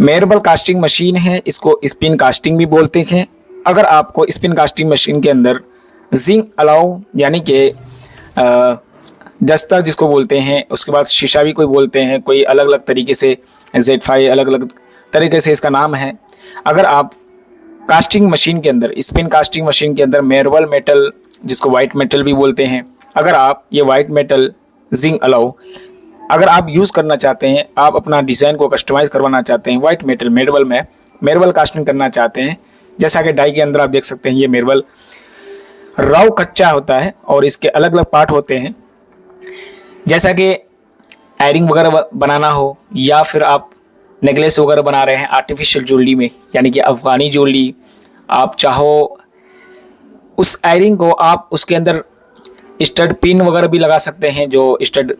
मेरेबल casting machine है, इसको spin casting भी बोलते हैं। अगर आपको स्पिन कास्टिंग मशीन के अंदर जिंक अलाउ यानी कि जस्ता जिसको बोलते हैं, उसके बाद शीशा भी कोई बोलते हैं, कोई अलग अलग तरीके से Z5 अलग अलग तरीके से इसका नाम है। अगर आप कास्टिंग मशीन के अंदर, स्पिन कास्टिंग मशीन के अंदर मेरेबल मेटल जिसको वाइट मेटल भी बोलते हैं, अगर आप ये वाइट मेटल जिंक अलाउ अगर आप यूज़ करना चाहते हैं, आप अपना डिज़ाइन को कस्टमाइज़ करवाना चाहते हैं, वाइट मेटल मेरेबल में मेरेबल कास्टिंग करना चाहते हैं, जैसा कि डाई के अंदर आप देख सकते हैं ये मेरेबल राव कच्चा होता है और इसके अलग अलग पार्ट होते हैं। जैसा कि एयरिंग वगैरह बनाना हो या फिर आप नेकलेस वगैरह बना रहे हैं आर्टिफिशियल ज्वेलरी में, यानी कि अफगानी ज्वेलरी, आप चाहो उस एयरिंग को आप उसके अंदर स्टड पिन वगैरह भी लगा सकते हैं। जो स्टड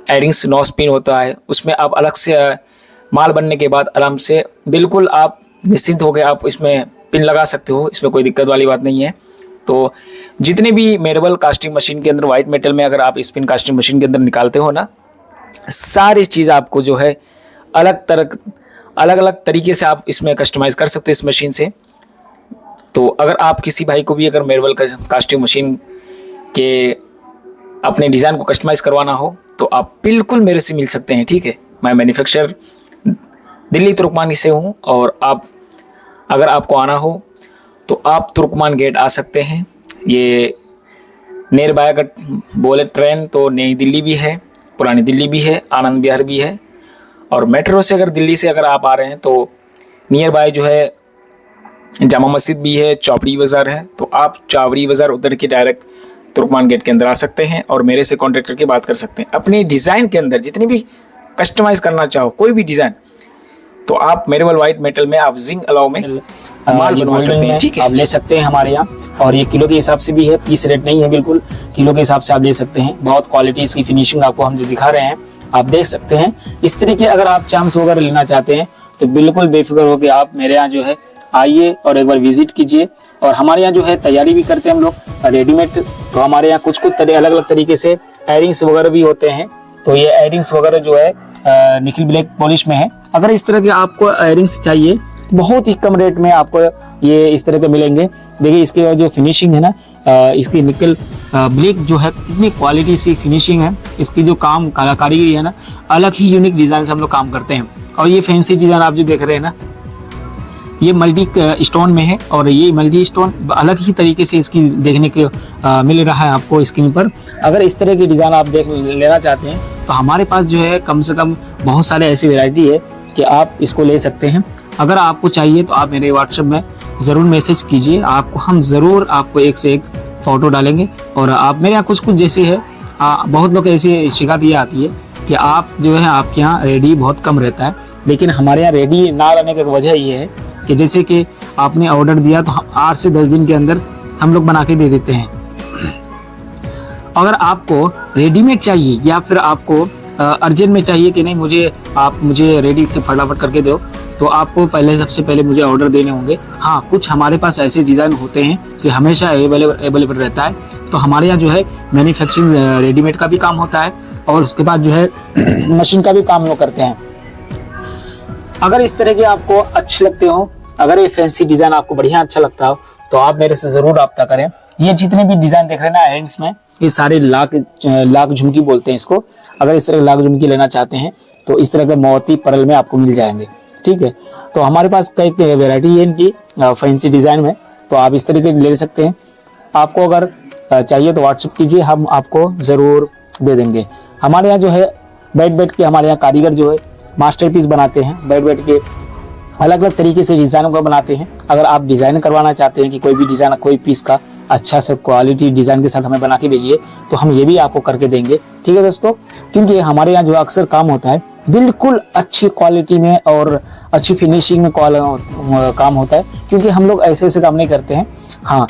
एयरिंग्स नॉस पिन होता है उसमें आप अलग से माल बनने के बाद आराम से बिल्कुल आप निश्चिंत हो गए आप इसमें पिन लगा सकते हो, इसमें कोई दिक्कत वाली बात नहीं है। तो जितने भी मेरेबल कास्टिंग मशीन के अंदर वाइट मेटल में अगर आप स्पिन कास्टिंग मशीन के अंदर निकालते हो ना, सारी चीज़ आपको जो है अलग अलग तरीके से आप इसमें कस्टमाइज़ कर सकते हो इस मशीन से। तो अगर आप किसी भाई को भी अगर मेरेबल कास्टिंग मशीन के अपने डिज़ाइन को कस्टमाइज़ करवाना हो तो आप बिल्कुल मेरे से मिल सकते हैं, ठीक है। मैं मैन्युफैक्चरर दिल्ली तुर्कमान से हूँ और अगर आपको आना हो तो आप तुर्कमान गेट आ सकते हैं। ये नियर बाय अगर बोले ट्रेन तो नई दिल्ली भी है, पुरानी दिल्ली भी है, आनंद विहार भी है, और मेट्रो से अगर दिल्ली से अगर आप आ रहे हैं तो नियर बाय जो है जामा मस्जिद भी है, चौपड़ी बाज़ार है, तो आप चौपड़ी बाज़ार उधर के डायरेक्ट तुर्कमान गेट के अंदर आ सकते हैं और मेरे से कॉन्टेक्ट करके बात कर सकते हैं। अपने डिज़ाइन के अंदर जितनी भी कस्टमाइज़ करना चाहो कोई भी डिज़ाइन, तो आप मेरेबल वाइट मेटल में आप जिंक अलाउ में माल बनवा सकते हैं, ठीक है। आप ले सकते हैं हमारे यहाँ, और ये किलो के हिसाब से भी है, पीस रेट नहीं है, बिल्कुल किलो के हिसाब से आप ले सकते हैं। बहुत क्वालिटी इसकी फिनिशिंग आपको हम जो दिखा रहे हैं आप देख सकते हैं। इस तरीके अगर आप चाम्स वगैरह लेना चाहते हैं तो बिल्कुल बेफिक्र हो के आप मेरे यहाँ जो है आइए और एक बार विजिट कीजिए। और हमारे यहाँ जो है तैयारी भी करते हैं हम लोग रेडीमेड, तो हमारे यहाँ कुछ अलग अलग तरीके से एयरिंग्स वगैरह भी होते हैं। तो ये एयरिंग्स वगैरह जो है निखिल ब्लैक पॉलिश में है। अगर इस तरह के आपको एयरिंग्स चाहिए तो बहुत ही कम रेट में आपको ये इस तरह के मिलेंगे। देखिए इसके जो फिनिशिंग है ना, इसकी निकल ब्लैक जो है कितनी क्वालिटी सी फिनिशिंग है, इसकी जो काम कारीगरी है ना, अलग ही यूनिक डिजाइन से हम लोग काम करते हैं। और ये फैंसी डिजाइन आप जो देख रहे हैं ना, ये मल्टी स्टोन में है, और ये मल्टी स्टोन अलग ही तरीके से इसकी देखने के मिल रहा है आपको स्क्रीन पर। अगर इस तरह की डिज़ाइन आप देख लेना चाहते हैं तो हमारे पास जो है कम से कम बहुत सारे ऐसी वैरायटी है कि आप इसको ले सकते हैं। अगर आपको चाहिए तो आप मेरे व्हाट्सएप में ज़रूर मैसेज कीजिए, आपको हम ज़रूर आपको एक से एक फ़ोटो डालेंगे। और आप मेरे यहाँ कुछ जैसे है, बहुत लोग ऐसी शिकायत ये आती है कि आप जो है आपके यहाँ रेडी बहुत कम रहता है, लेकिन हमारे यहाँ रेडी ना रहने की वजह ये है कि जैसे कि आपने ऑर्डर दिया तो 8 से 10 दिन के अंदर हम लोग बना के दे देते हैं। अगर आपको रेडीमेड चाहिए या फिर आपको अर्जेंट में चाहिए कि नहीं मुझे रेडी फटाफट करके दो, तो आपको सबसे पहले मुझे ऑर्डर देने होंगे। हाँ, कुछ हमारे पास ऐसे डिज़ाइन होते हैं कि हमेशा अवेलेबल रहता है। तो हमारे यहाँ जो है मैन्युफैक्चरिंग रेडीमेड का भी काम होता है और उसके बाद जो है मशीन का भी काम लोग करते हैं। अगर इस तरह के आपको अच्छे लगते हो, अगर ये फैंसी डिज़ाइन आपको बढ़िया अच्छा लगता हो तो आप मेरे से ज़रूर रब्ता करें। ये जितने भी डिज़ाइन देख रहे हैं ना हैंड्स में, ये सारे लाख झुमकी बोलते हैं इसको। अगर इस तरह के लाख झुमकी लेना चाहते हैं तो इस तरह के मोती परल में आपको मिल जाएंगे, ठीक है। तो हमारे पास कई वेराइटी है इनकी फैंसी डिज़ाइन में, तो आप इस तरीके ले सकते हैं। आपको अगर चाहिए तो व्हाट्सएप कीजिए, हम आपको ज़रूर दे देंगे। हमारे यहाँ जो है बैठ के हमारे यहाँ कारीगर जो है मास्टरपीस बनाते हैं, बैठ के अलग अलग तरीके से डिज़ाइनों का बनाते हैं। अगर आप डिज़ाइन करवाना चाहते हैं कि कोई भी डिज़ाइन कोई पीस का अच्छा सा क्वालिटी डिज़ाइन के साथ हमें बना के भेजिए, तो हम ये भी आपको करके देंगे, ठीक है दोस्तों। क्योंकि हमारे यहाँ जो अक्सर काम होता है बिल्कुल अच्छी क्वालिटी में और अच्छी फिनिशिंग में काम होता है, क्योंकि हम लोग ऐसे काम नहीं करते हैं। हाँ,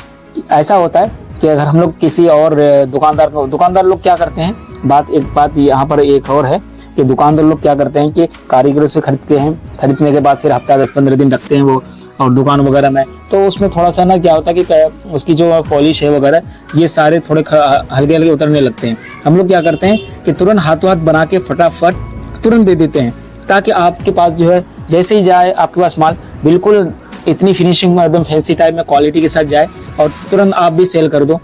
ऐसा होता है कि अगर हम लोग किसी और दुकानदार लोग क्या करते हैं, एक बात यहाँ पर एक और है कि दुकानदार लोग क्या करते हैं कि कारीगरों से खरीदते हैं, खरीदने के बाद फिर हफ्ता 10-15 दिन रखते हैं वो और दुकान वगैरह में, तो उसमें थोड़ा सा ना क्या होता है कि उसकी जो पॉलिश है वगैरह ये सारे थोड़े हल्के हल्के उतरने लगते हैं। हम लोग क्या करते हैं कि तुरंत हाथों हाथ बना के फटाफट तुरंत दे देते हैं। ताकि आपके पास जो है जैसे ही जाए आपके पास माल बिल्कुल इतनी फिनिशिंग में एकदम फैंसी टाइप में क्वालिटी के साथ जाए और तुरंत आप भी सेल कर दो।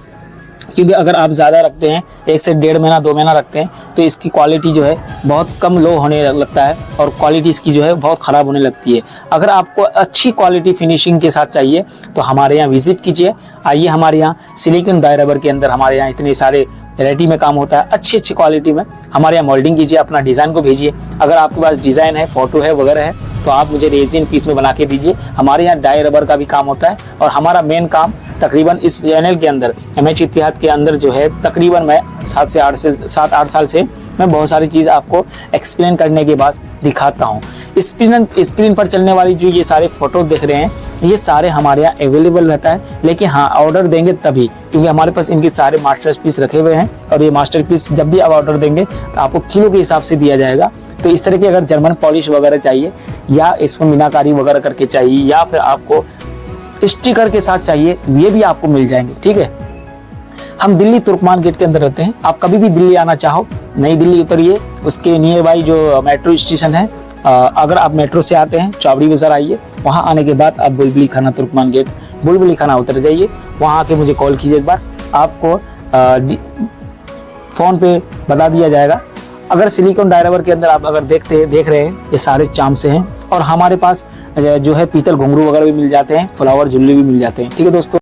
क्योंकि अगर आप ज़्यादा रखते हैं, 1 से 1.5 महीना 2 महीना रखते हैं, तो इसकी क्वालिटी जो है बहुत कम लो होने लगता है और क्वालिटी इसकी जो है बहुत ख़राब होने लगती है। अगर आपको अच्छी क्वालिटी फिनिशिंग के साथ चाहिए तो हमारे यहाँ विजिट कीजिए। आइए हमारे यहाँ सिलिकॉन डाई रबर के अंदर हमारे यहाँ इतने सारे वैरायटी में काम होता है, अच्छी क्वालिटी में। हमारे यहाँ मोल्डिंग कीजिए, अपना डिज़ाइन को भेजिए। अगर आपके पास डिज़ाइन है, फ़ोटो है वगैरह है तो आप मुझे रेजिन पीस में बना के दीजिए। हमारे यहाँ डाई रबर का भी काम होता है और हमारा मेन काम तकरीबन इस चैनल के अंदर MH इतिहाद के अंदर जो है तकरीबन मैं 7-8 साल से मैं बहुत सारी चीज़ आपको एक्सप्लेन करने के बाद दिखाता हूँ। स्क्रीन पर चलने वाली जो ये सारे फोटो देख रहे हैं ये सारे हमारे यहाँ अवेलेबल रहता है, लेकिन हाँ ऑर्डर देंगे तभी, क्योंकि हमारे पास इनके सारे मास्टर पीस रखे हुए हैं और ये मास्टर पीस जब भी आप ऑर्डर देंगे तो आपको किलो के हिसाब से दिया जाएगा। तो इस तरह की अगर जर्मन पॉलिश वगैरह चाहिए या इसको मीनाकारी वगैरह करके चाहिए या फिर आपको स्टिकर के साथ चाहिए तो ये भी आपको मिल जाएंगे। ठीक है, हम दिल्ली तुर्कमान गेट के अंदर रहते हैं। आप कभी भी दिल्ली आना चाहो, नई दिल्ली उतरिए, उसके नियर बाई जो मेट्रो स्टेशन है, अगर आप मेट्रो से आते हैं चौबड़ी बाजार आइए, वहाँ आने के बाद आप बुलबुली खाना तुर्कमान गेट बुलबुली खाना उतर जाइए। वहाँ आके मुझे कॉल कीजिए, एक बार आपको फ़ोन पे बता दिया जाएगा। अगर सिलिकॉन डाई रबर के अंदर आप अगर देख रहे हैं ये सारे चाम से हैं और हमारे पास जो है पीतल घुंघरू वगैरह भी मिल जाते हैं, फ्लावर झुल्ले भी मिल जाते हैं। ठीक है दोस्तों।